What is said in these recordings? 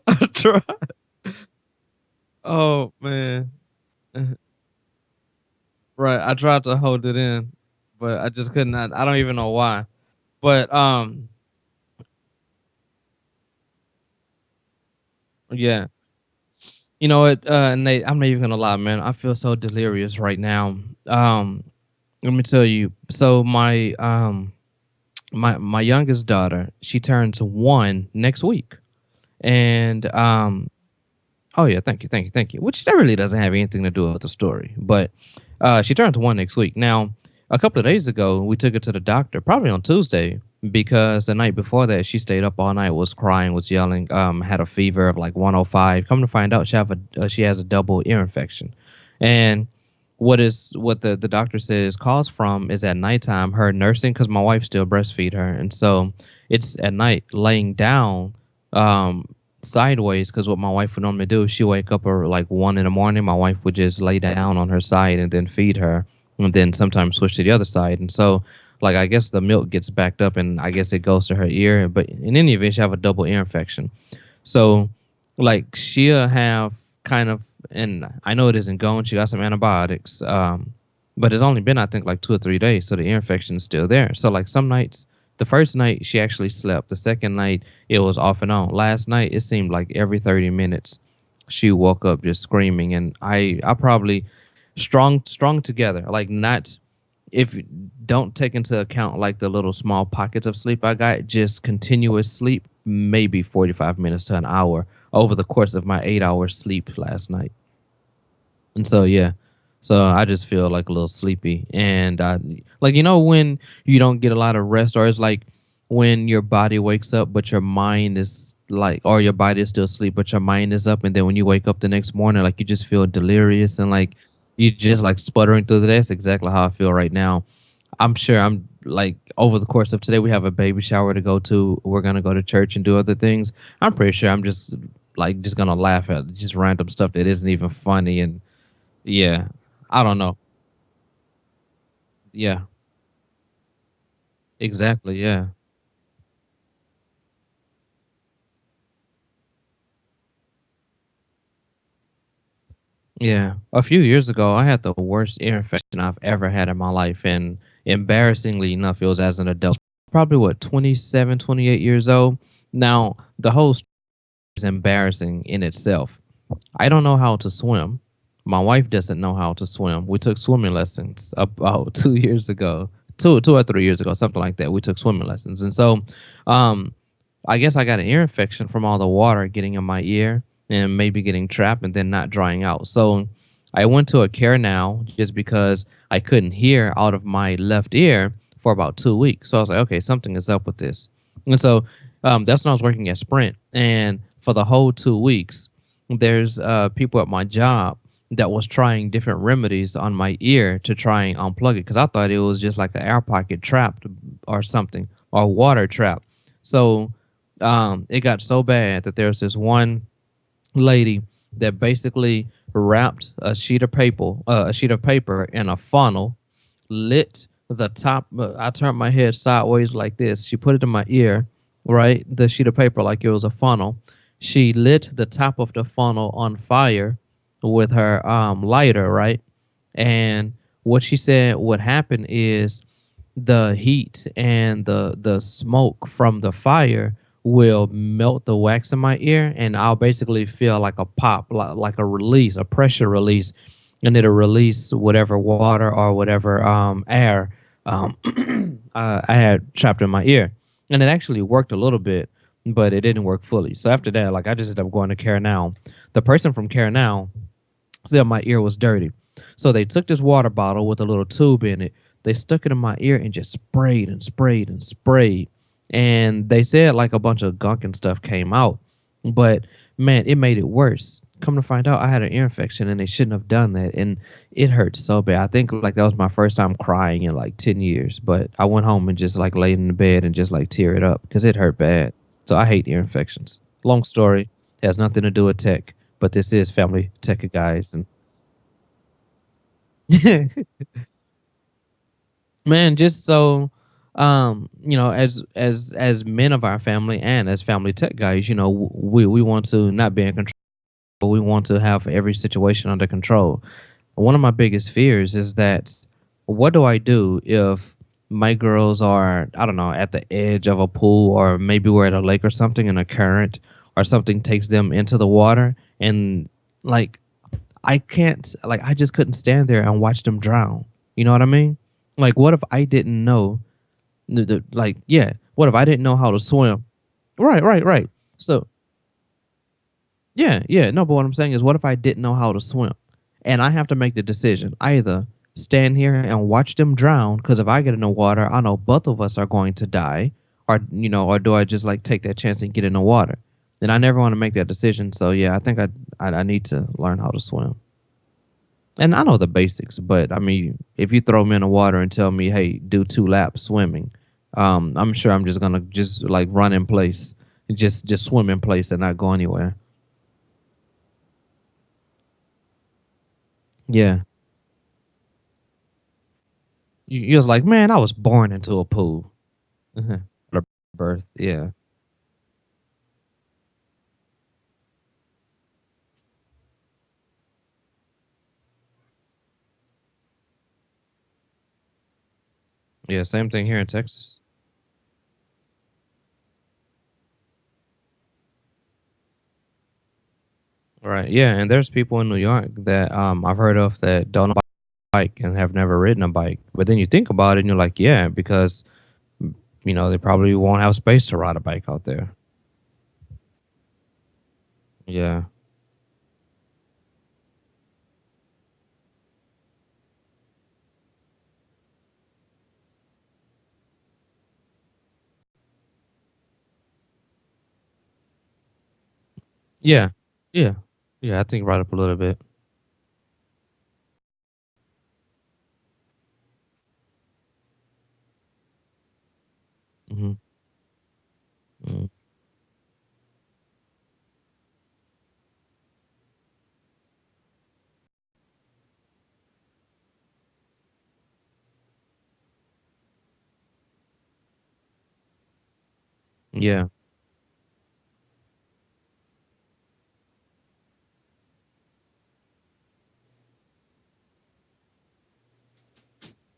I tried. Oh man. Right. I tried to hold it in, but I just could not. I don't even know why. But yeah. You know what, Nate, I'm not even gonna lie, man. I feel so delirious right now. Um, Let me tell you. So my youngest daughter, she turns 1 next week. And oh yeah, thank you, thank you, thank you. Which that really doesn't have anything to do with the story. But she turns 1 next week. Now, a couple of days ago, we took her to the doctor, probably on Tuesday, because the night before that she stayed up all night, was crying, was yelling, had a fever of like 105. Come to find out, she has a double ear infection. And what the doctor says caused from is at nighttime her nursing, because my wife still breastfeed her, and so it's at night laying down um sideways, because what my wife would normally do is she wake up or like 1 in the morning, my wife would just lay down on her side and then feed her, and then sometimes switch to the other side. And so, like, I guess the milk gets backed up and I guess it goes to her ear. But in any event, she have a double ear infection. So, like, she'll have kind of, and I know it isn't gone. She got some antibiotics, but it's only been, I think, like 2 or 3 days, so the ear infection is still there. So, like, some nights, the first night she actually slept. The second night it was off and on. Last night it seemed like every 30 minutes she woke up just screaming, and I probably strung together, like, not, if don't take into account like the little small pockets of sleep I got, just continuous sleep, maybe 45 minutes to an hour over the course of my 8 hours sleep last night. And so, yeah. So I just feel like a little sleepy. And like, when you don't get a lot of rest, or it's like when your body wakes up, but your mind is like, or your body is still asleep, but your mind is up. And then when you wake up the next morning, like, you just feel delirious and like you just like sputtering through the day. That's exactly how I feel right now. I'm sure I'm like, over the course of today, we have a baby shower to go to. We're gonna go to church and do other things. I'm pretty sure I'm just like just gonna laugh at just random stuff that isn't even funny. And yeah, I don't know. Yeah, exactly. Yeah, yeah. A few years ago, I had the worst ear infection I've ever had in my life, and embarrassingly enough, it was as an adult. Probably what, 27, 28 years old. Now, the whole story is embarrassing in itself. I don't know how to swim. My wife doesn't know how to swim. We took swimming lessons about 2 years ago, 2 or 3 years ago, something like that. We took swimming lessons, and so, um, I guess I got an ear infection from all the water getting in my ear and maybe getting trapped and then not drying out. So I went to a care now just because I couldn't hear out of my left ear for about 2 weeks. So I was like, okay, something is up with this. And so that's when I was working at Sprint. And for the whole 2 weeks, there's people at my job that was trying different remedies on my ear to try and unplug it, because I thought it was just like an air pocket trapped or something, or water trap. So it got so bad that there's this one lady that basically wrapped a sheet of paper in a funnel, lit the top. I turned my head sideways like this. She put it in my ear, right? The sheet of paper, like it was a funnel. She lit the top of the funnel on fire with her lighter, right? And what she said would happen is the heat and the smoke from the fire will melt the wax in my ear, and I'll basically feel like a pop, like a release, a pressure release, and it'll release whatever water or whatever air um, I had trapped in my ear. And it actually worked a little bit, but it didn't work fully. So after that, like, I just ended up going to Care Now. The person from Care Now said my ear was dirty. So they took this water bottle with a little tube in it. They stuck it in my ear and just sprayed and sprayed and sprayed. And they said like a bunch of gunk and stuff came out. But man, it made it worse. Come to find out, I had an ear infection and they shouldn't have done that. And it hurt so bad. I think like that was my first time crying in like 10 years. But I went home and just like laid in the bed and just like tear it up because it hurt bad. So I hate ear infections. Long story. It has nothing to do with tech, but this is family tech guys. And Man, just so as men of our family and as family tech guys, we want to not be in control, but we want to have every situation under control. One of my biggest fears is that what do I do if my girls are, I don't know, at the edge of a pool, or maybe we're at a lake or something and a current or something takes them into the water, and like I can't, like, I just couldn't stand there and watch them drown. You know what I mean? Like, what if I didn't know like, yeah, what if I didn't know how to swim? Right, right, right. So, yeah, yeah, no, but what I'm saying is, what if I didn't know how to swim? And I have to make the decision, either stand here and watch them drown, because if I get in the water, I know both of us are going to die, or do I just like take that chance and get in the water? And I never want to make that decision. So yeah, I think I need to learn how to swim. And I know the basics, but I mean, if you throw me in the water and tell me, "Hey, do 2 laps swimming," I'm sure I'm just gonna just like run in place, just swim in place and not go anywhere. Yeah, you was like, "Man, I was born into a pool." Mhm. Or birth. Yeah, yeah. Same thing here in Texas. Right. Yeah, and there's people in New York that I've heard of that don't bike and have never ridden a bike. But then you think about it and you're like, yeah, because they probably won't have space to ride a bike out there. Yeah. Yeah. Yeah. Yeah, I think right up a little bit. Mhm. Mm. Yeah.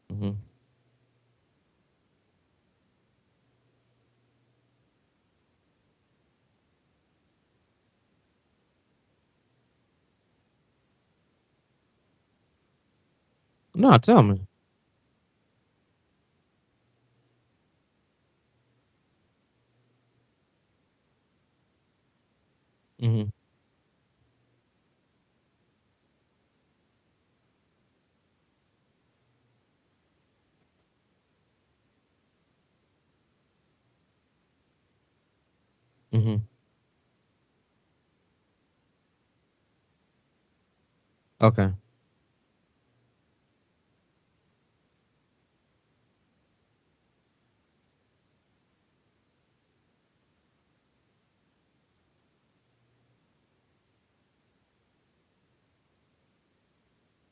Mhm. No, tell me. Mhm. Mhm. Okay.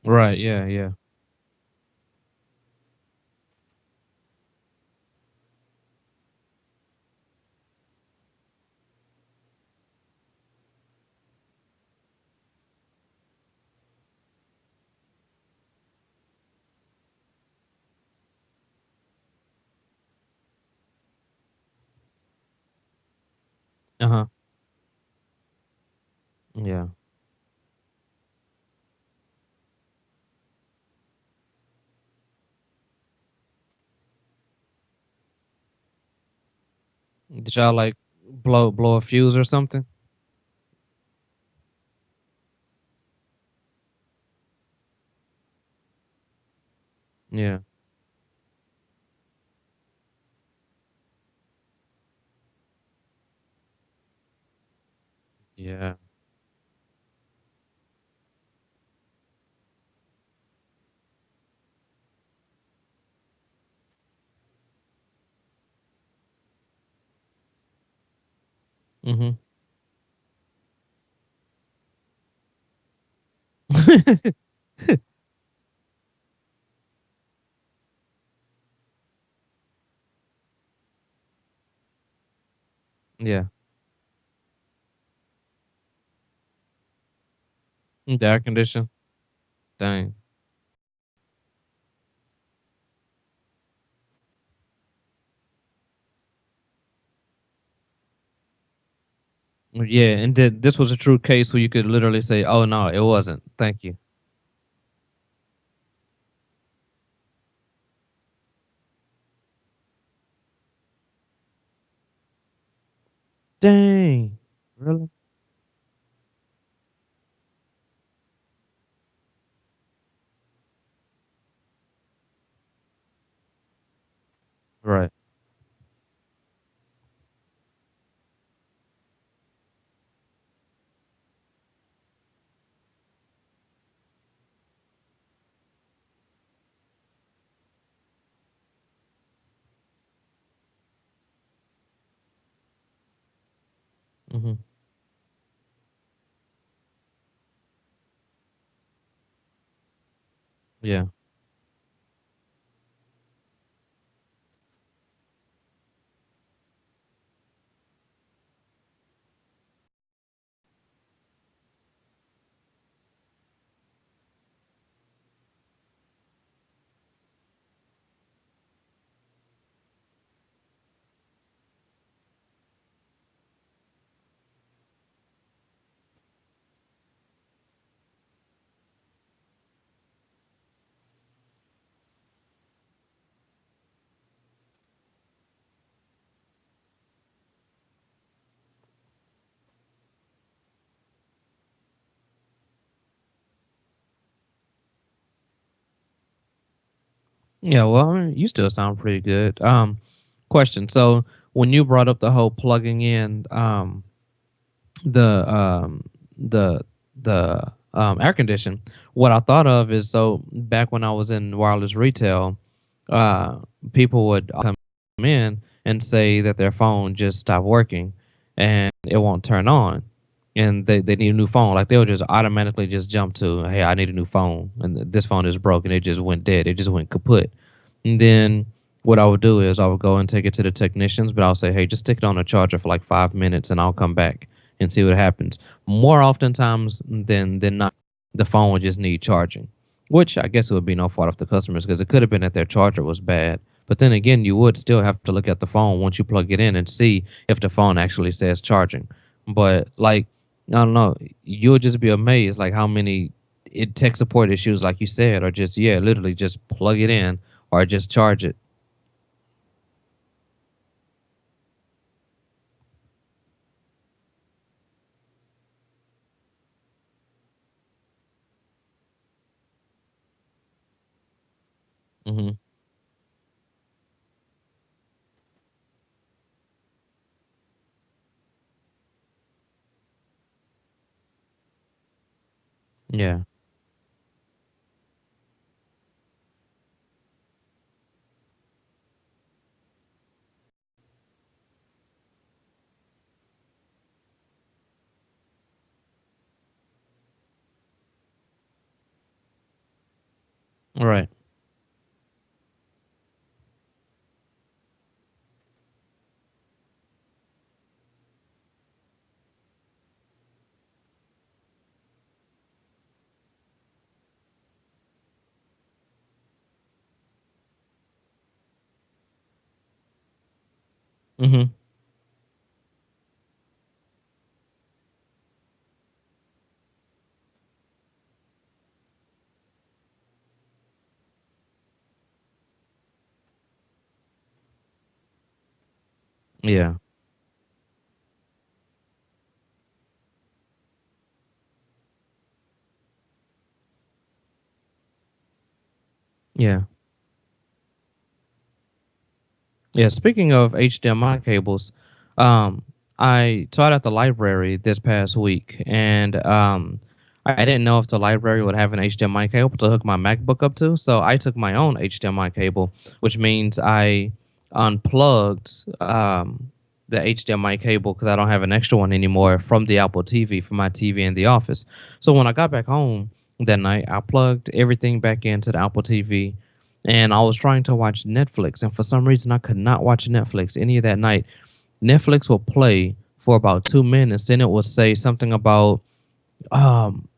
Right, yeah, yeah. Uh-huh. Yeah. Did y'all, like, blow a fuse or something? Yeah. Yeah. Mhm. Yeah. The air condition. Dang. Yeah, and this was a true case where you could literally say, "Oh no, it wasn't. Thank you." Dang. Really? Right. Mhm. Yeah. Yeah, well, I mean, you still sound pretty good. Question. So when you brought up the whole plugging in the the air condition, what I thought of is so back when I was in wireless retail, uh, people would come in and say that their phone just stopped working and it won't turn on. And they need a new phone. Like they'll just automatically just jump to, hey, I need a new phone. And this phone is broken. It just went dead. It just went kaput. And then what I would do is I would go and take it to the technicians, but I'll say, hey, just stick it on a charger for like 5 minutes and I'll come back and see what happens. More oftentimes than not, the phone would just need charging, which I guess it would be no fault of the customers because it could have been that their charger was bad. But then again, you would still have to look at the phone once you plug it in and see if the phone actually says charging. But like, I don't know, you'll just be amazed like how many tech support issues, like you said, are just yeah, literally just plug it in or just charge it. Hmm. Yeah. Right. Hmm. Yeah. Yeah. Yeah, speaking of HDMI cables, um, I taught at the library this past week, and I didn't know if the library would have an HDMI cable to hook my MacBook up to. So I took my own HDMI cable, which means I unplugged the HDMI cable because I don't have an extra one anymore from the Apple TV for my TV in the office. So when I got back home that night, I plugged everything back into the Apple TV and I was trying to watch Netflix, and for some reason I could not watch Netflix any of that night. Netflix will play for about 2 minutes, then it will say something about um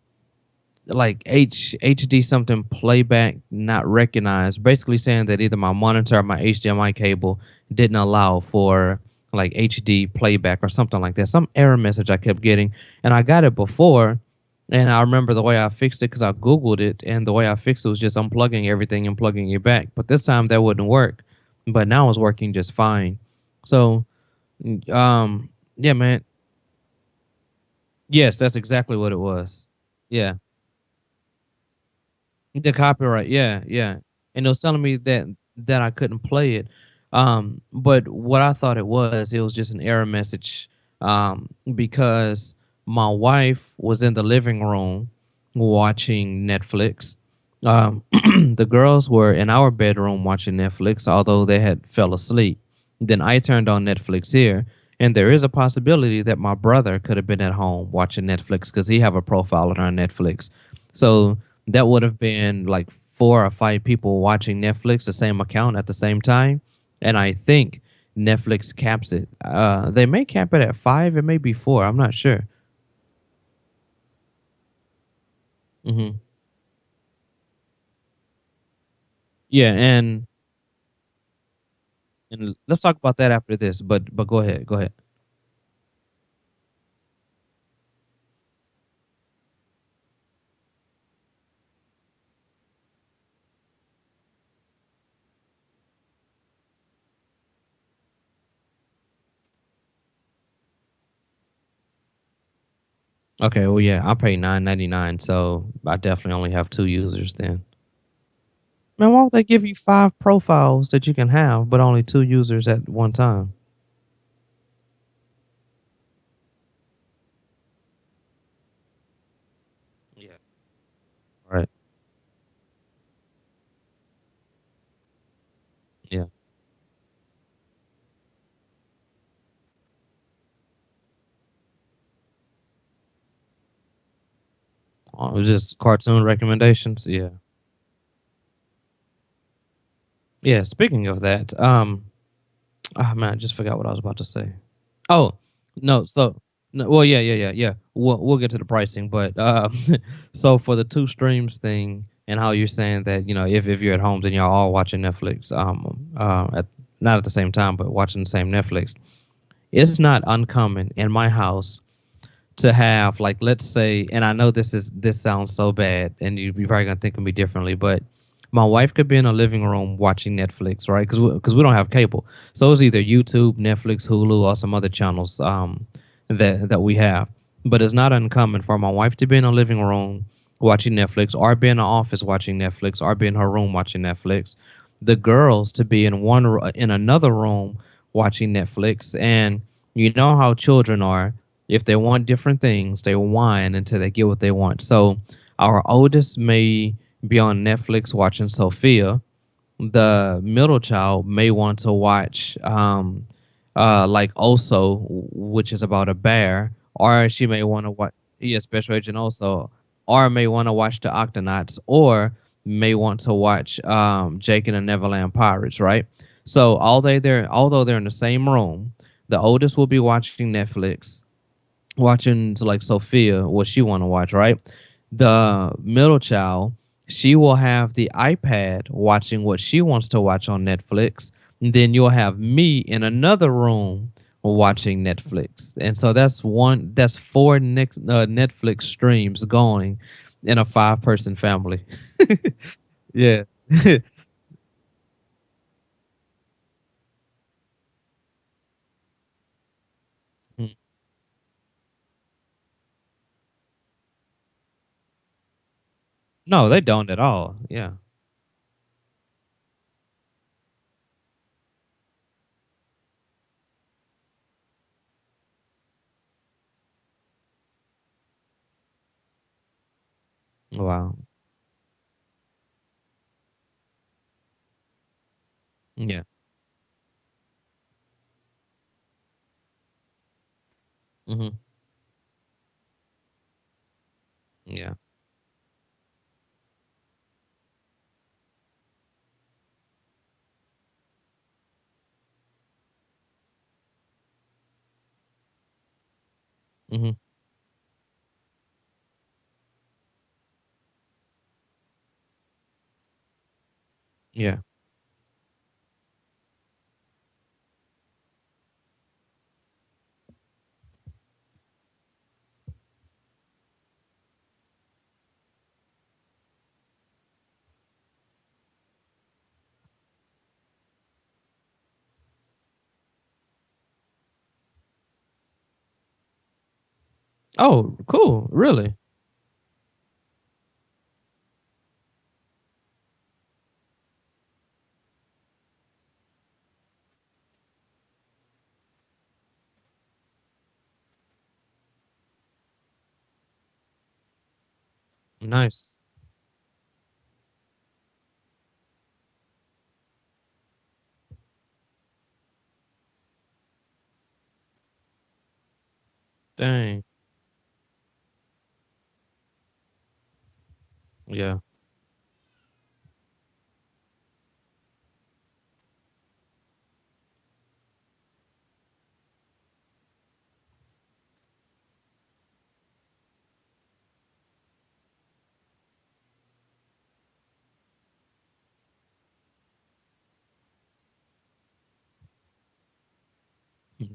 like HD something playback not recognized, basically saying that either my monitor or my HDMI cable didn't allow for like HD playback or something like that. Some error message I kept getting, and I got it before, and I remember the way I fixed it because I googled it, and the way I fixed it was just unplugging everything and plugging it back. But this time that wouldn't work, but now it's working just fine. So, yeah, man. Yes, that's exactly what it was. Yeah. The copyright, yeah, yeah, and it was telling me that I couldn't play it, but what I thought it was just an error message, because my wife was in the living room watching Netflix. The girls were in our bedroom watching Netflix, although they had fell asleep. Then I turned on Netflix here, and there is a possibility that my brother could have been at home watching Netflix because he have a profile on our Netflix. So that would have been like 4 or 5 people watching Netflix, the same account at the same time. And I think Netflix caps it. They may cap it at 5, it may be 4. I'm not sure. Hmm. Yeah, and let's talk about that after this. But go ahead, go ahead. Okay, well yeah, I pay 9.99, so I definitely only have 2 users then. Man, why would they give you 5 profiles that you can have, but only 2 users at one time? Yeah. Right. Yeah. Oh, it was just cartoon recommendations. Yeah. Yeah, speaking of that, oh man, I just forgot what I was about to say. Oh, no, so no, well, yeah, yeah, yeah, yeah. We'll get to the pricing, but so for the two streams thing and how you're saying that, if you're at home then y'all all watching Netflix, at not at the same time, but watching the same Netflix. It's not uncommon in my house to have, like, let's say, and I know this sounds so bad and you're probably gonna think of me differently, but my wife could be in a living room watching Netflix, right? Because we don't have cable, so it's either YouTube, Netflix, Hulu, or some other channels that we have. But it's not uncommon for my wife to be in a living room watching Netflix, or be in the office watching Netflix, or be in her room watching Netflix. The girls to be in another room watching Netflix, and you know how children are. If they want different things, they whine until they get what they want. So our oldest may be on Netflix watching Sophia. The middle child may want to watch like Oso, which is about a bear, or she may want to watch, yeah, Special Agent Oso, or may want to watch the Octonauts, or may want to watch Jake and the Neverland Pirates, right? So although they're in the same room, the oldest will be watching Netflix, watching like Sophia what she want to watch, right? The middle child, she will have the iPad watching what she wants to watch on Netflix. And then you'll have me in another room watching Netflix. And so that's four Netflix streams going in a 5-person family. Yeah. No, they don't at all. Yeah. Wow. Yeah. Hmm. Yeah. Mhm. Yeah. Oh, cool. Really? Nice. Dang. Yeah.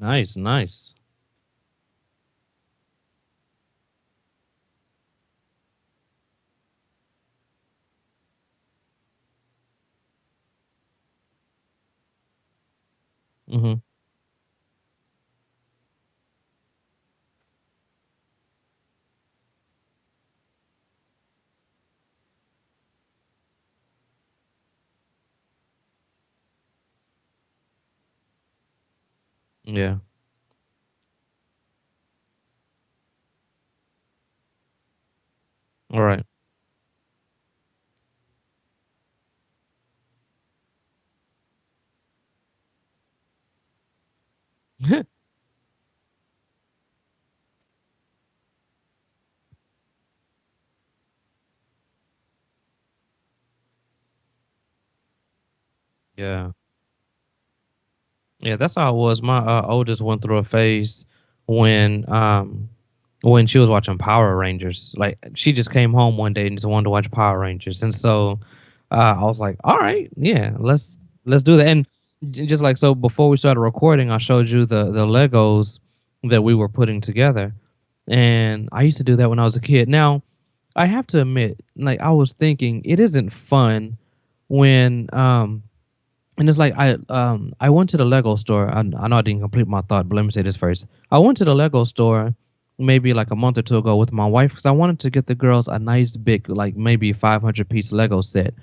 Nice, nice. Mhm. Yeah. Alright. Yeah. Yeah, that's how it was. My, oldest went through a phase when, when she was watching Power Rangers. Like, she just came home one day and just wanted to watch Power Rangers, and so, I was like, "Alright, yeah, let's do that," and just like so before we started recording, I showed you the Legos that we were putting together, and I used to do that when I was a kid. Now, I have to admit, like, I was thinking it isn't fun when, and it's like I went to the Lego store. I know I didn't complete my thought, but let me say this first. I went to the Lego store maybe like a month or two ago with my wife because I wanted to get the girls a nice big like maybe 500-piece Lego set.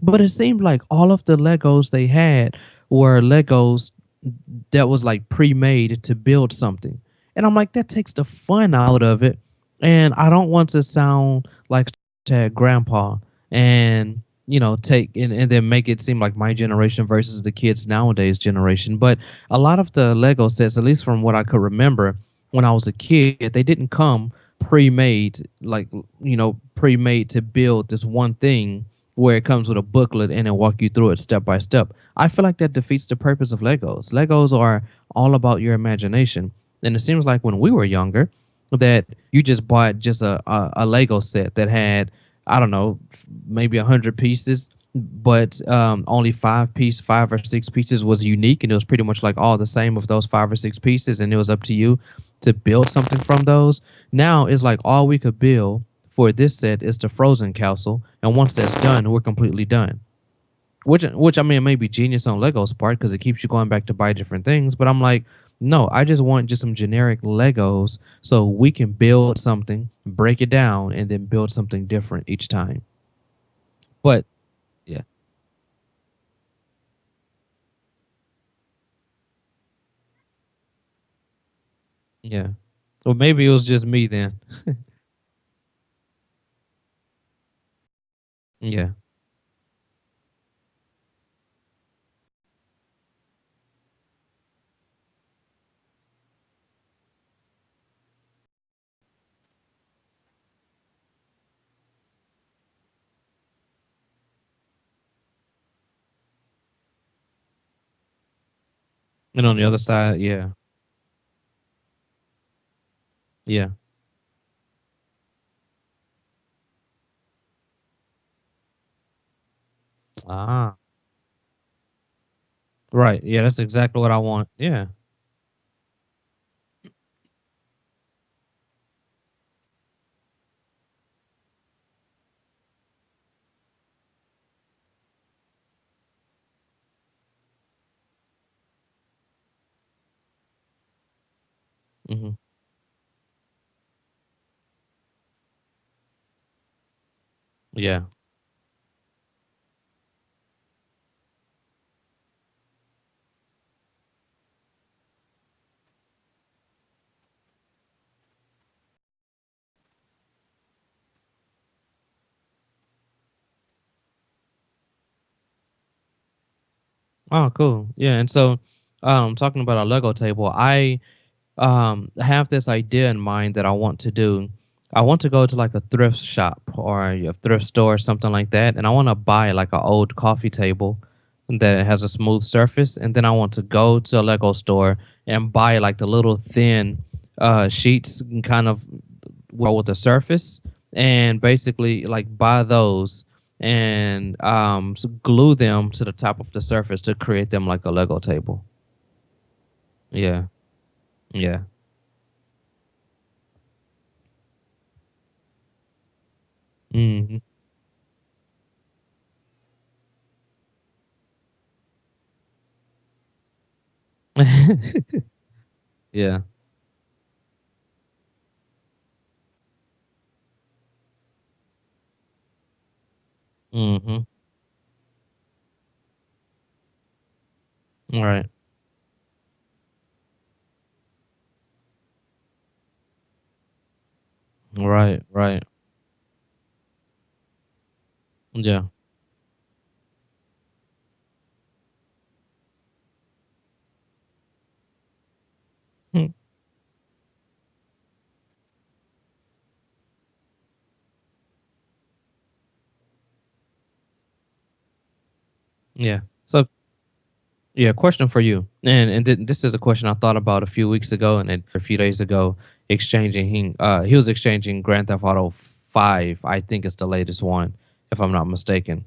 But it seemed like all of the Legos they had were Legos that was like pre-made to build something. And I'm like, that takes the fun out of it. And I don't want to sound like grandpa and take and then make it seem like my generation versus the kids nowadays generation. But a lot of the Lego sets, at least from what I could remember when I was a kid, they didn't come pre-made, like pre-made to build this one thing where it comes with a booklet and it walk you through it step by step. I feel like that defeats the purpose of Legos. Legos are all about your imagination. And it seems like when we were younger, that you just bought just a Lego set that had, I don't know, maybe 100 pieces, but only five or six pieces was unique. And it was pretty much like all the same of those five or six pieces. And it was up to you to build something from those. Now it's like all we could build for this set is the Frozen Castle. And once that's done, we're completely done. Which I mean, it may be genius on Lego's part because it keeps you going back to buy different things. But I'm like, no, I just want just some generic Legos so we can build something, break it down, and then build something different each time. But yeah, yeah. Or maybe it was just me then. Yeah. And on the other side, yeah. Yeah. Ah. Right. Yeah, that's exactly what I want. Yeah. Mhm. Yeah. Oh, cool. Yeah, and so, talking about a Lego table, I have this idea in mind that I want to do. I want to go to like a thrift shop or a thrift store or something like that, and I want to buy like an old coffee table that has a smooth surface, and then I want to go to a Lego store and buy like the little thin sheets and kind of well with the surface, and basically like buy those and glue them to the top of the surface to create them like a Lego table. Yeah, yeah. Hmm. Yeah. Mhm. Right. Right, right. Yeah. Hmm. Yeah. So, yeah, question for you. This is a question I thought about a few weeks ago and then a few days ago he was exchanging Grand Theft Auto 5, I think it's the latest one, if I'm not mistaken.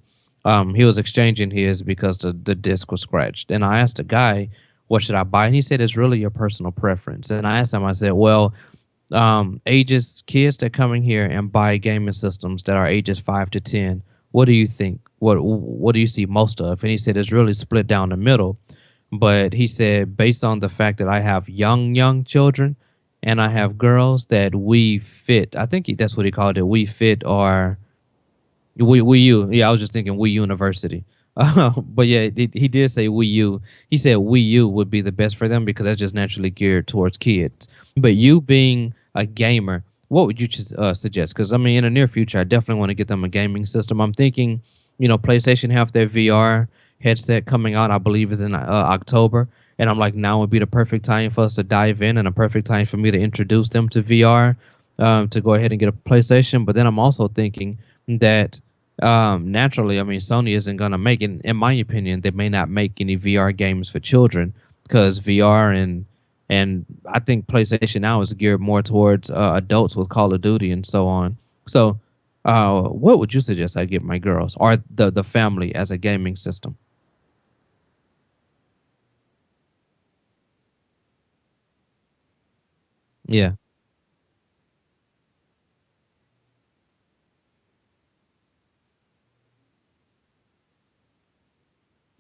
He was exchanging his because the disc was scratched. And I asked the guy, what should I buy? And he said it's really your personal preference. And I asked him, I said, well, ages kids that come in here and buy gaming systems that are ages 5 to 10, what do you think, what do you see most of? And he said it's really split down the middle, but he said based on the fact that I have young children and I have girls that we fit, I think that's what he called it, we fit, or Wii U. Yeah, I was just thinking Wii University. But yeah, he did say Wii U. He said Wii U would be the best for them because that's just naturally geared towards kids. But you being a gamer, what would you suggest? Because I mean, in the near future, I definitely want to get them a gaming system. I'm thinking, PlayStation have their VR headset coming out. I believe is in October, and I'm like, now would be the perfect time for us to dive in, and a perfect time for me to introduce them to VR, to go ahead and get a PlayStation. But then I'm also thinking that naturally, I mean, Sony isn't gonna make it. In my opinion, they may not make any VR games for children because VR and I think PlayStation now is geared more towards adults with Call of Duty and so on. So, what would you suggest I get my girls or the family as a gaming system? Yeah,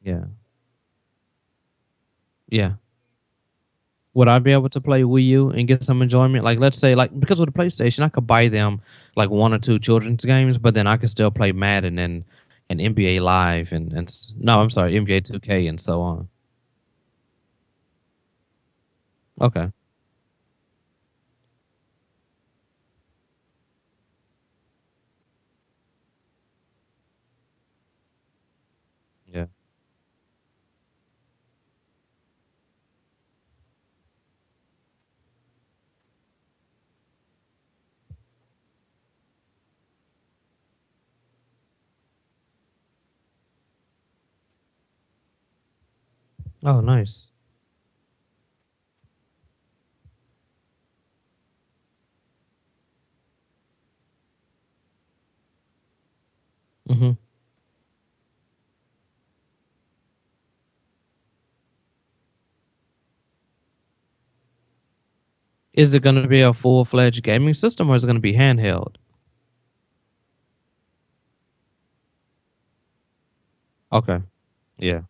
yeah, yeah. Would I be able to play Wii U and get some enjoyment? Like, let's say, like, because with the PlayStation, I could buy them like one or two children's games, but then I could still play Madden and NBA Live no, I'm sorry, NBA 2K and so on. Okay. Yeah. Oh, nice. Mhm. Is it gonna be a full-fledged gaming system, or is it gonna be handheld? Okay. Yeah,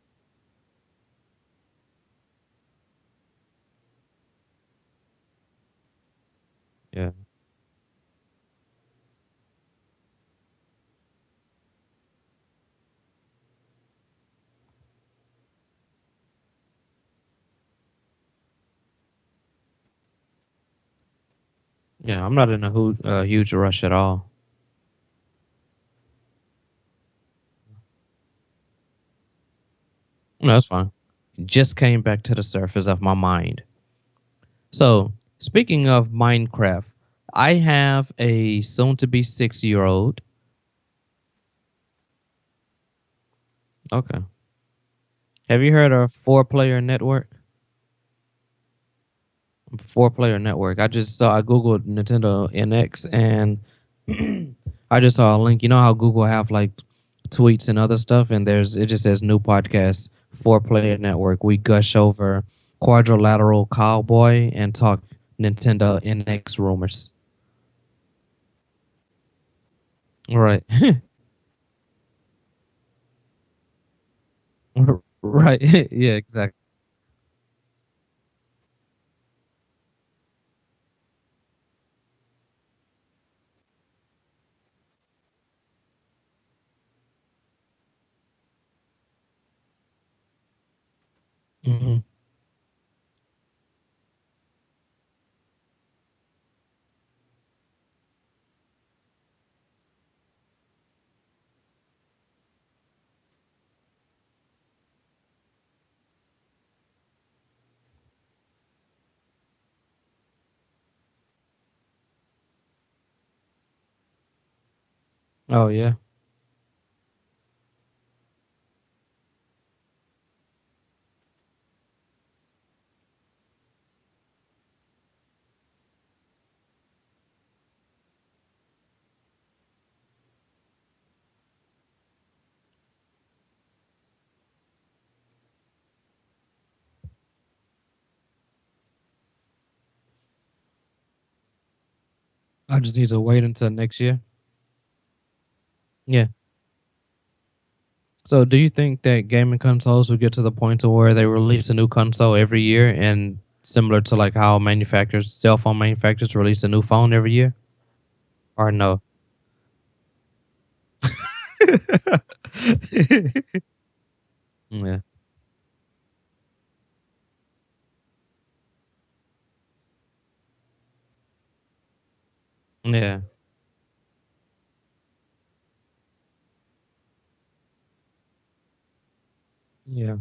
yeah. Yeah, I'm not in a huge rush at all. No, that's fine. Just came back to the surface of my mind. So, speaking of Minecraft, I have a soon to be 6-year-old. Okay. Have you heard of Four Player Network? Four Player Network. I googled Nintendo NX and I just saw a link. You know how Google have like tweets and other stuff, and it just says new podcast, Four Player Network. We gush over Quadrilateral Cowboy and talk Nintendo NX rumors. Right. Right. Yeah, exactly. Hmm. Oh yeah. I just need to wait until next year. Yeah. So, do you think that gaming consoles will get to the point to where they release a new console every year, and similar to like how cell phone manufacturers release a new phone every year, or no? Yeah, yeah, yeah.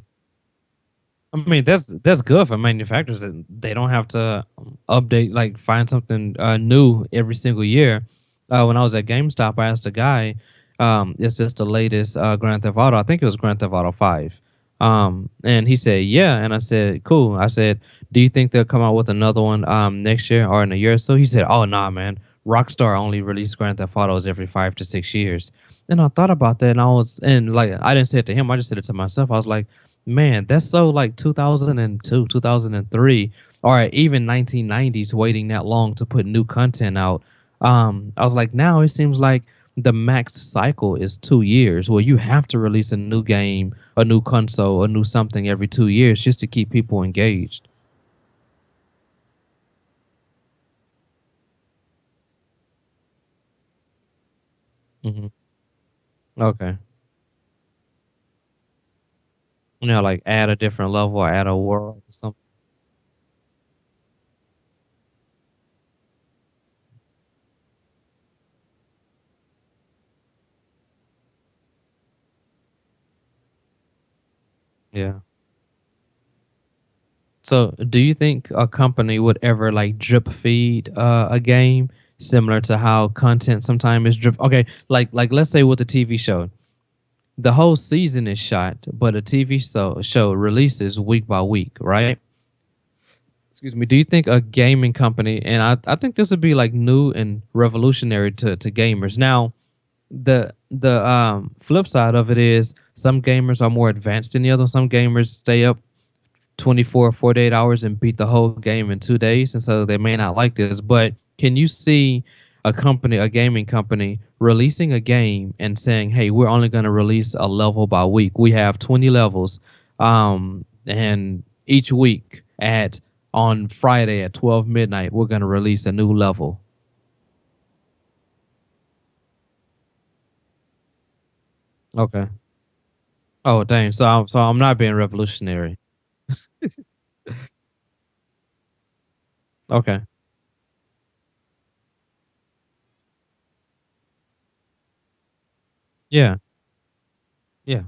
I mean, that's good for manufacturers that they don't have to update, like find something new every single year. When I was at GameStop, I asked a guy, "Is this the latest Grand Theft Auto?" I think it was Grand Theft Auto 5. And he said, "Yeah." And I said, "Cool." I said, "Do you think they'll come out with another one next year or in a year or so?" He said, "Oh nah, man. Rockstar only release Grand Theft Autos every 5 to 6 years." And I thought about that, and like I didn't say it to him. I just said it to myself. I was like, man, that's so like 2002, 2003, or even 1990s waiting that long to put new content out. I was like, now it seems like the max cycle is 2 years where you have to release a new game, a new console, a new something every 2 years just to keep people engaged. Hmm. Okay. Like add a different level or add a world or something. Yeah. So, do you think a company would ever like drip feed a game similar to how content sometimes is drip? Okay, like let's say with a TV show, the whole season is shot, but a TV show releases week by week, right? Excuse me. Do you think a gaming company, and I think this would be like new and revolutionary to gamers now? The flip side of it is some gamers are more advanced than the other. Some gamers stay up 24, 48 hours and beat the whole game in 2 days. And so they may not like this. But can you see a gaming company, releasing a game and saying, hey, we're only going to release a level by week? We have 20 levels. And each week on Friday at 12 midnight, we're going to release a new level. Okay. Oh, dang. So I'm not being revolutionary. Okay. Yeah. Yeah.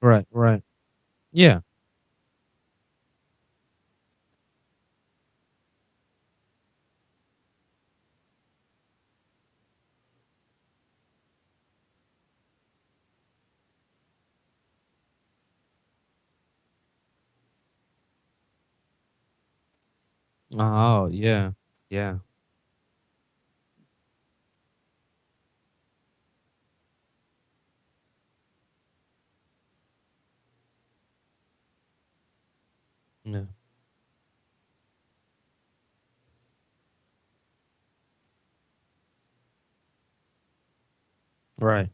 Right. Right. Yeah. Oh, yeah. Yeah. Yeah. Right.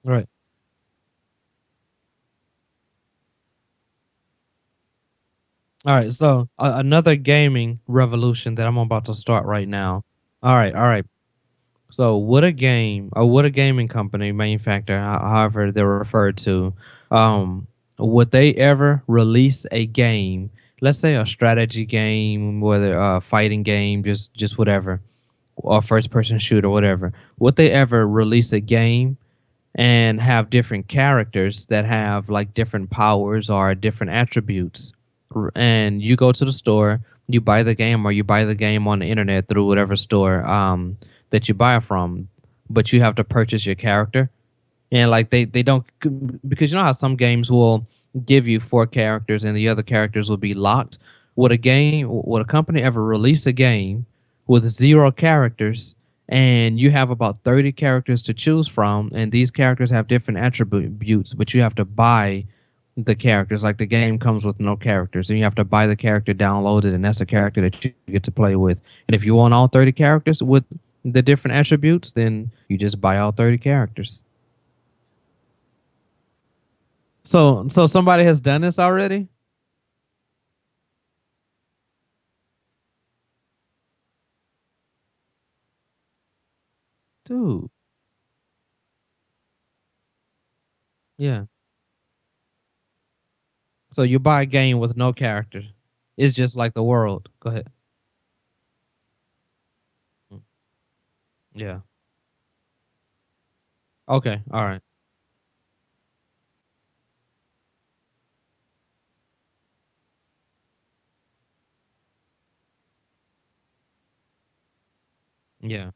Right. All right. So another gaming revolution that I'm about to start right now. All right. All right. So would a game or would a gaming company, manufacturer, however they're referred to, would they ever release a game? Let's say a strategy game, whether a fighting game, just whatever, or first person shooter, whatever. Would they ever release a game and have different characters that have like different powers or different attributes? And you go to the store, you buy the game, or you buy the game on the internet through whatever store that you buy it from, but you have to purchase your character. And like they don't, because you know how some games will give you four characters and the other characters will be locked. Would a company ever release a game with zero characters, and you have about 30 characters to choose from, and these characters have different attributes, but you have to buy the characters? Like the game comes with no characters, and you have to buy the character, download it, and that's a character that you get to play with. And if you want all 30 characters with the different attributes, then you just buy all 30 characters. So somebody has done this already? Dude. Yeah. So you buy a game with no character. It's just like the world. Go ahead. Mm. Yeah. Okay. All right. Yeah.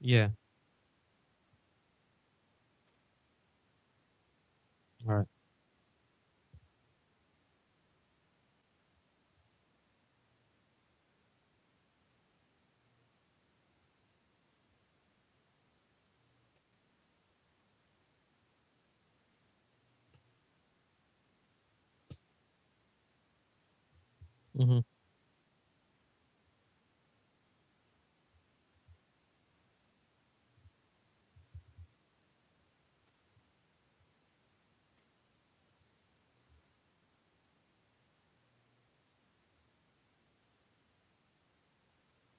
Yeah. All right. Mm-hmm.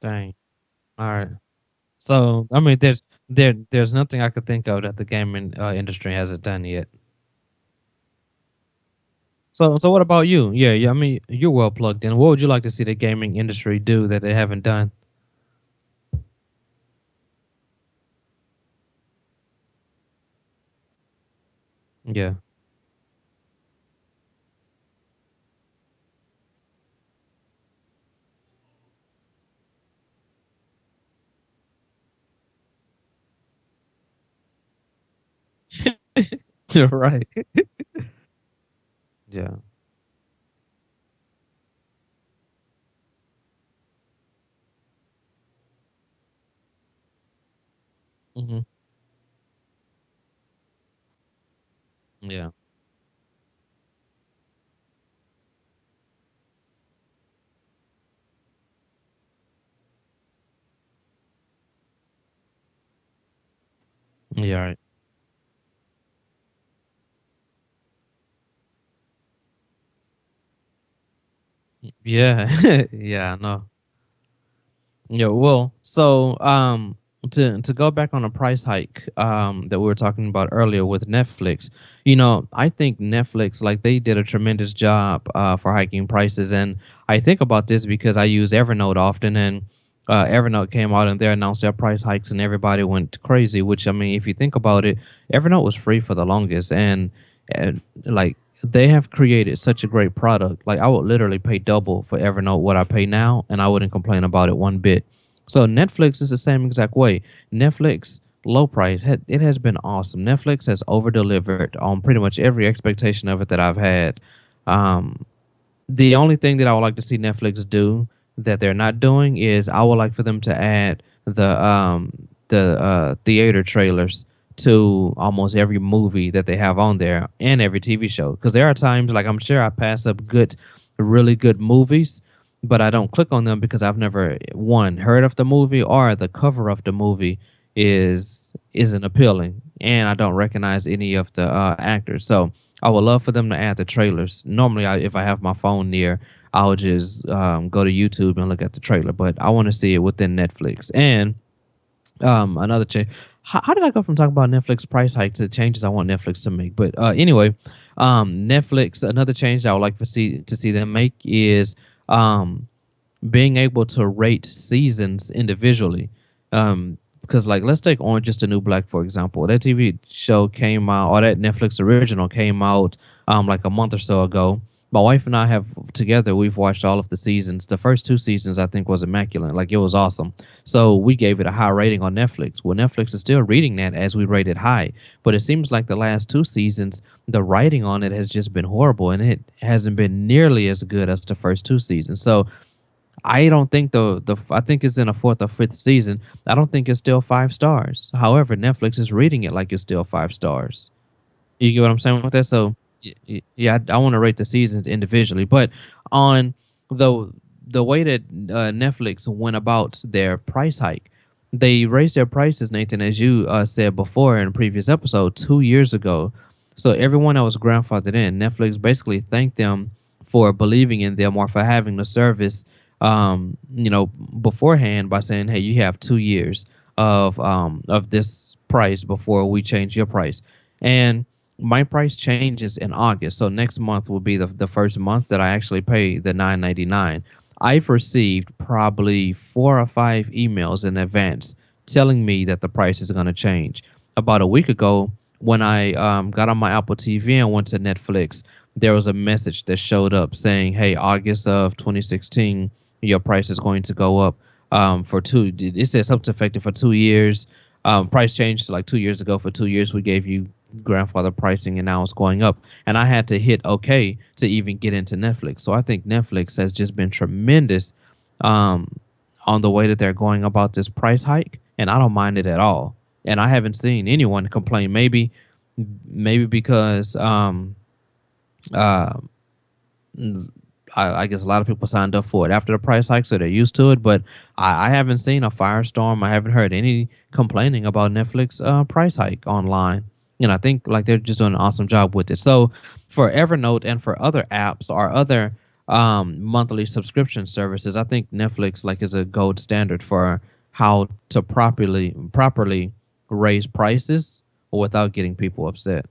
Dang. All right. So I mean, there's nothing I could think of that the gaming industry hasn't done yet. So what about you? Yeah, yeah. I mean, you're well plugged in. What would you like to see the gaming industry do that they haven't done? Yeah. You're right. Yeah. Hmm. Yeah. Yeah. Right. Yeah. Yeah. No. Yeah, well, so to go back on a price hike that we were talking about earlier with Netflix, I think Netflix like they did a tremendous job for hiking prices, and I think about this because I use Evernote often, and Evernote came out and they announced their price hikes, and everybody went crazy. Which I mean, if you think about it, Evernote was free for the longest, and like they have created such a great product. Like I would literally pay double for Evernote what I pay now, and I wouldn't complain about it one bit. So Netflix is the same exact way. Netflix low price, it has been awesome. Netflix has over delivered on pretty much every expectation of it that I've had. Um, the only thing that I would like to see Netflix do that they're not doing is I would like for them to add the theater trailers to almost every movie that they have on there and every TV show. Because there are times like I'm sure I pass up really good movies, but I don't click on them because I've never one heard of the movie or the cover of the movie isn't appealing, and I don't recognize any of the actors. So I would love for them to add the trailers. Normally, if I have my phone near, I'll just go to YouTube and look at the trailer. But I want to see it within Netflix. And another change. How did I go from talking about Netflix price hike to changes I want Netflix to make? But anyway, Netflix. Another change I would like to see them make is um, being able to rate seasons individually. Because like let's take Orange Just the New Black for example. That TV show came out, or that Netflix original came out like a month or so ago. My wife and I have together we've watched all of the seasons. The first two seasons I think was immaculate. Like it was awesome. So we gave it a high rating on Netflix. Well, Netflix is still reading that as we rate it high. But it seems like the last two seasons, the writing on it has just been horrible and it hasn't been nearly as good as the first two seasons. So I don't think I think it's in a fourth or fifth season. I don't think it's still 5 stars. However, Netflix is reading it like it's still 5 stars. You get what I'm saying with that? So yeah, I want to rate the seasons individually, but on the the way that Netflix went about their price hike, they raised their prices, Nathan, as you said before in a previous episode, 2 years ago. So everyone that was grandfathered in, Netflix basically thanked them for believing in them or for having the service, beforehand by saying, "Hey, you have 2 years of this price before we change your price." And my price changes in August. So next month will be the first month that I actually pay the 9.99. I've received probably 4 or 5 emails in advance telling me that the price is going to change. About a week ago, when I got on my Apple TV and went to Netflix, there was a message that showed up saying, "Hey, August of 2016, your price is going to go up for two." It says something effective for 2 years. Price changed like 2 years ago. For 2 years, we gave you grandfather pricing, and now it's going up. And I had to hit OK to even get into Netflix. So I think Netflix has just been tremendous um, on the way that they're going about this price hike, and I don't mind it at all. And I haven't seen anyone complain. Maybe because uh, I guess a lot of people signed up for it after the price hike, so they're used to it. But I haven't seen a firestorm. I haven't heard any complaining about Netflix price hike online. And I think like they're just doing an awesome job with it. So for Evernote and for other apps or other monthly subscription services. I think Netflix like is a gold standard for how to properly raise prices without getting people upset.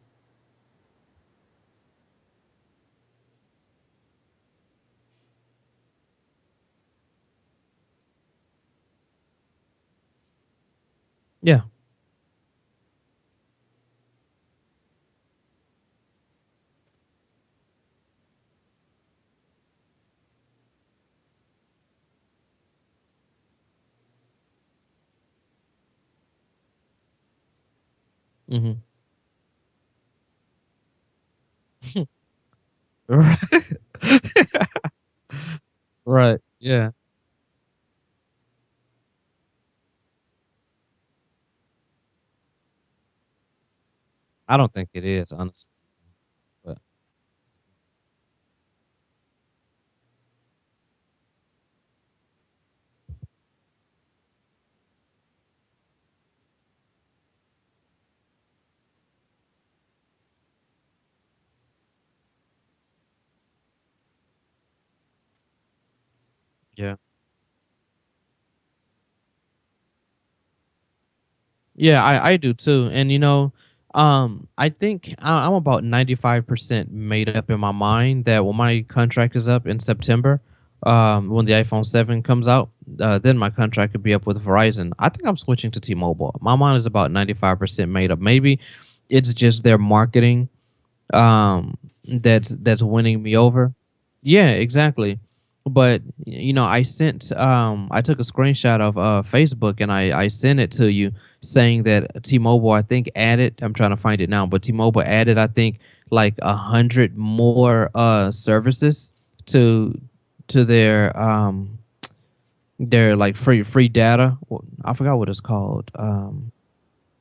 Yeah. Hmm. Right. Right. Yeah. I don't think it is, honestly. But yeah. Yeah, I do too. And I think I'm about 95% made up in my mind that when my contract is up in September, when the iPhone 7 comes out, then my contract could be up with Verizon. I think I'm switching to T-Mobile. My mind is about 95% made up. Maybe it's just their marketing that's winning me over. Yeah, exactly. But I took a screenshot of Facebook and I sent it to you saying that T-Mobile I think added, I'm trying to find it now, but T-Mobile added I think like 100 more services to their like free data. I forgot what it's called.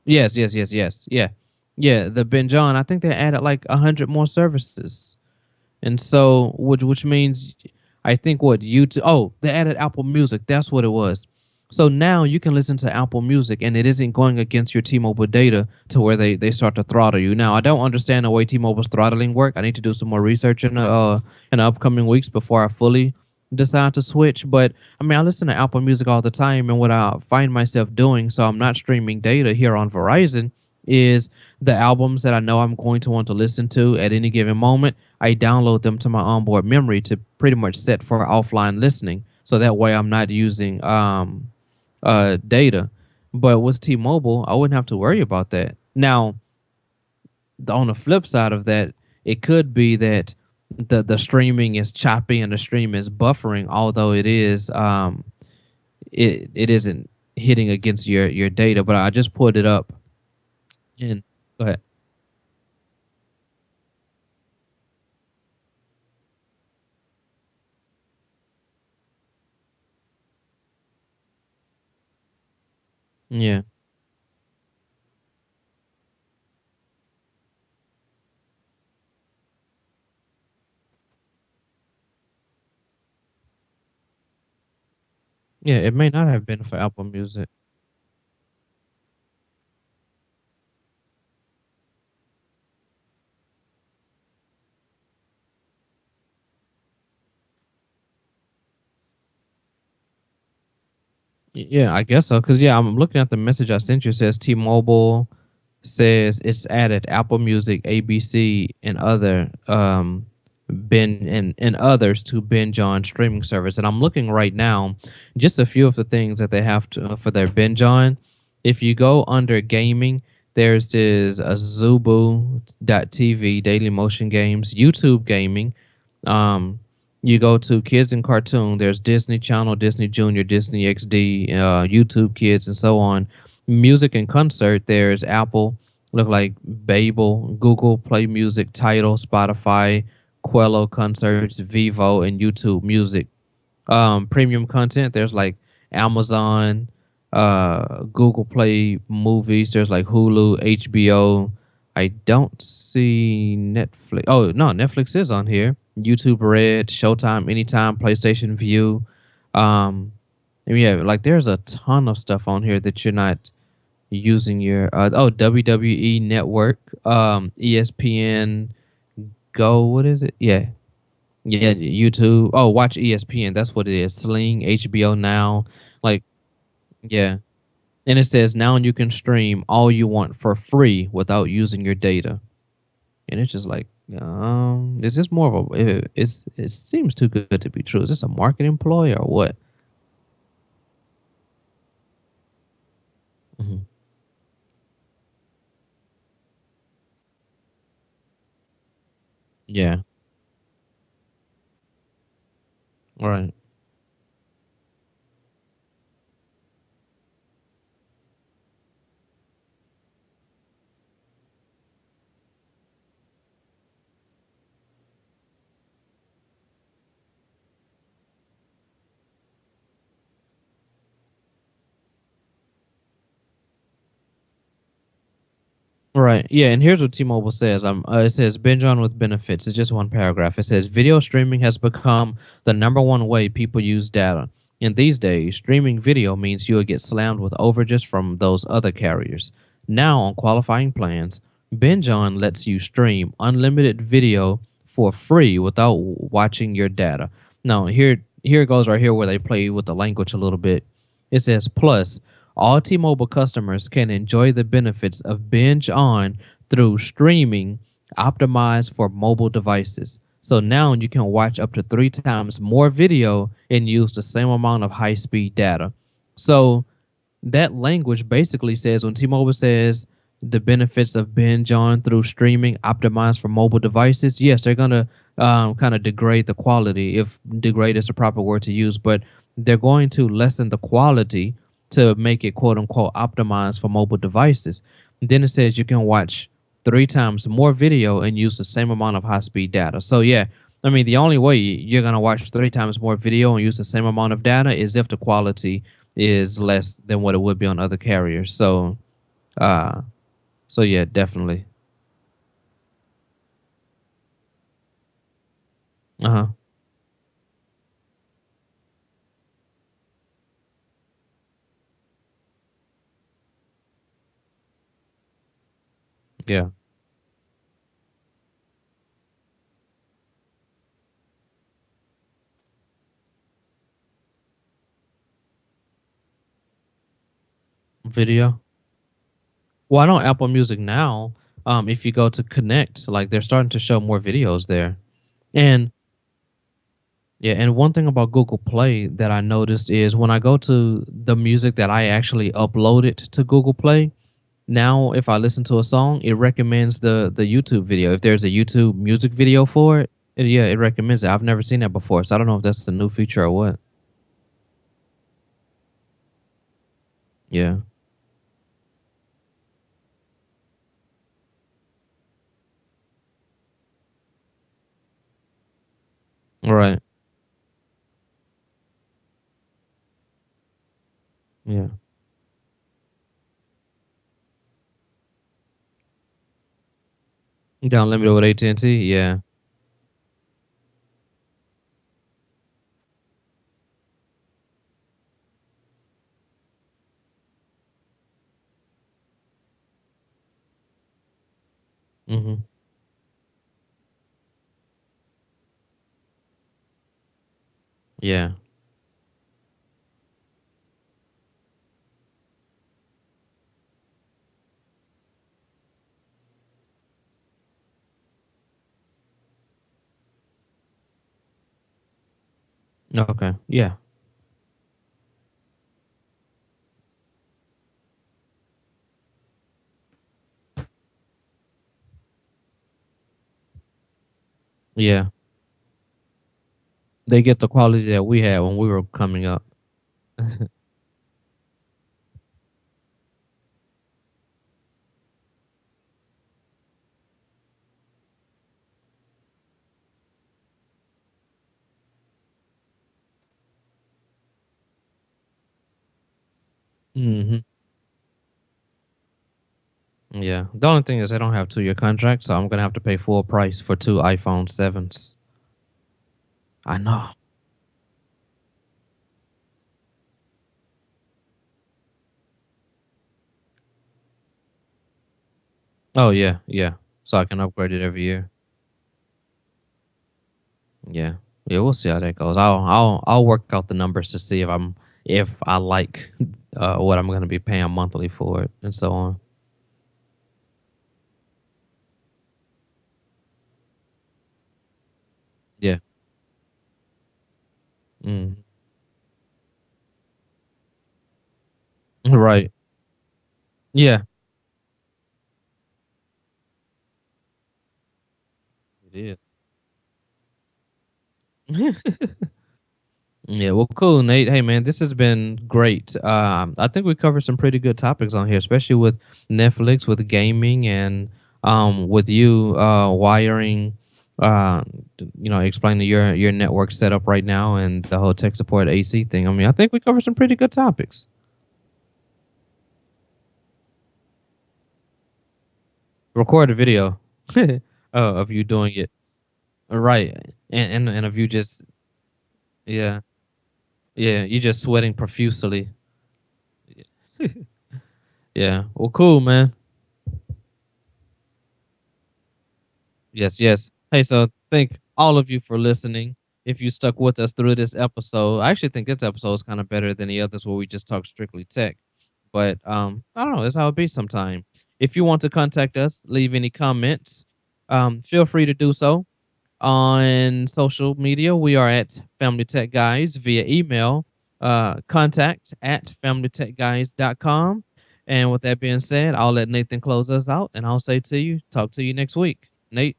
Yes, yes, yes, yes. Yeah. Yeah, the Ben John, I think they added like 100 more services. And so, which means I think what YouTube, oh, they added Apple Music. That's what it was. So now you can listen to Apple Music and it isn't going against your T-Mobile data to where they start to throttle you. Now, I don't understand the way T-Mobile's throttling work. I need to do some more research in the upcoming weeks before I fully decide to switch. But I mean, I listen to Apple Music all the time, and what I find myself doing, so I'm not streaming data here on Verizon, is the albums that I know I'm going to want to listen to at any given moment. I download them to my onboard memory to pretty much set for offline listening. So that way I'm not using data. But with T-Mobile, I wouldn't have to worry about that. Now, on the flip side of that, it could be that the streaming is choppy and the stream is buffering, although it isn't hitting against your data. But I just pulled it up and go ahead. Yeah. Yeah, it may not have been for Apple Music. Yeah, I guess so. Cause yeah, I'm looking at the message I sent you. It says T-Mobile says it's added Apple Music, ABC, and other and others to binge on streaming service. And I'm looking right now, just a few of the things that they have to for their binge on. If you go under gaming, there's this Zubu.tv, Daily Motion Games, YouTube Gaming. Um, you go to Kids and Cartoon, there's Disney Channel, Disney Junior, Disney XD, YouTube Kids, and so on. Music and concert, there's Apple, look like Babel, Google Play Music, Tidal, Spotify, Quello Concerts, Vivo, and YouTube Music. Premium content, there's like Amazon, Google Play Movies, there's like Hulu, HBO. I don't see Netflix. Oh no, Netflix is on here. YouTube Red, Showtime, Anytime, PlayStation View. And yeah, like there's a ton of stuff on here that you're not using your WWE Network, ESPN Go. What is it? Yeah, Yeah, YouTube. Oh, watch ESPN. That's what it is. Sling, HBO Now. Like, yeah. And it says now you can stream all you want for free without using your data. And it's just like, is this more of a? It seems too good to be true. Is this a marketing ploy or what? Mhm. Yeah. Right. Right. Yeah. And here's what T-Mobile says. It says binge on with benefits. It's just one paragraph. It says video streaming has become the number one way people use data. In these days, streaming video means you'll get slammed with overages from those other carriers. Now, on qualifying plans, binge on lets you stream unlimited video for free without watching your data. Now, here it goes right here where they play with the language a little bit. It says plus all T-Mobile customers can enjoy the benefits of Binge On through streaming optimized for mobile devices. So now you can watch up to 3 times more video and use the same amount of high-speed data. So that language basically says when T-Mobile says the benefits of binge on through streaming optimized for mobile devices, yes, they're gonna kind of degrade the quality, if degrade is the proper word to use, but they're going to lessen the quality to make it quote unquote optimized for mobile devices. Then it says you can watch 3 times more video and use the same amount of high speed data. So yeah, I mean the only way you're gonna watch 3 times more video and use the same amount of data is if the quality is less than what it would be on other carriers. Uh, so yeah, definitely. Uh huh. Yeah. Video. Well, I know Apple Music now. If you go to Connect, like they're starting to show more videos there. And yeah, and one thing about Google Play that I noticed is when I go to the music that I actually uploaded to Google Play, now if I listen to a song, it recommends the YouTube video. If there's a YouTube music video for it, yeah, it recommends it. I've never seen that before, so I don't know if that's the new feature or what. Yeah. Right. Yeah. Down limited with AT&T? Yeah. Mhm. Yeah. Okay. Yeah. Yeah. They get the quality that we had when we were coming up. Mhm. Yeah. The only thing is I don't have 2-year contract, so I'm gonna have to pay full price for 2 iPhone 7s. I know. Oh, yeah, yeah. So I can upgrade it every year. Yeah. Yeah, we'll see how that goes. I'll work out the numbers to see if I like what I'm gonna be paying monthly for it and so on. Yeah. Mm. Right. Yeah. It is. Yeah, well, cool, Nate. Hey, man, this has been great. I think we covered some pretty good topics on here, especially with Netflix, with gaming, and with you wiring, uh, explaining your network setup right now and the whole tech support AC thing. I mean, I think we covered some pretty good topics. Record a video of you doing it right, and of you just yeah, yeah, you just sweating profusely. Yeah, well, cool, man. Yes, yes. Hey, so thank all of you for listening. If you stuck with us through this episode, I actually think this episode is kind of better than the others where we just talk strictly tech. But I don't know, that's how it be sometime. If you want to contact us, leave any comments, feel free to do so on social media. We are at Family Tech Guys via email, contact at familytechguys.com. And with that being said, I'll let Nathan close us out and I'll say to you, talk to you next week. Nate.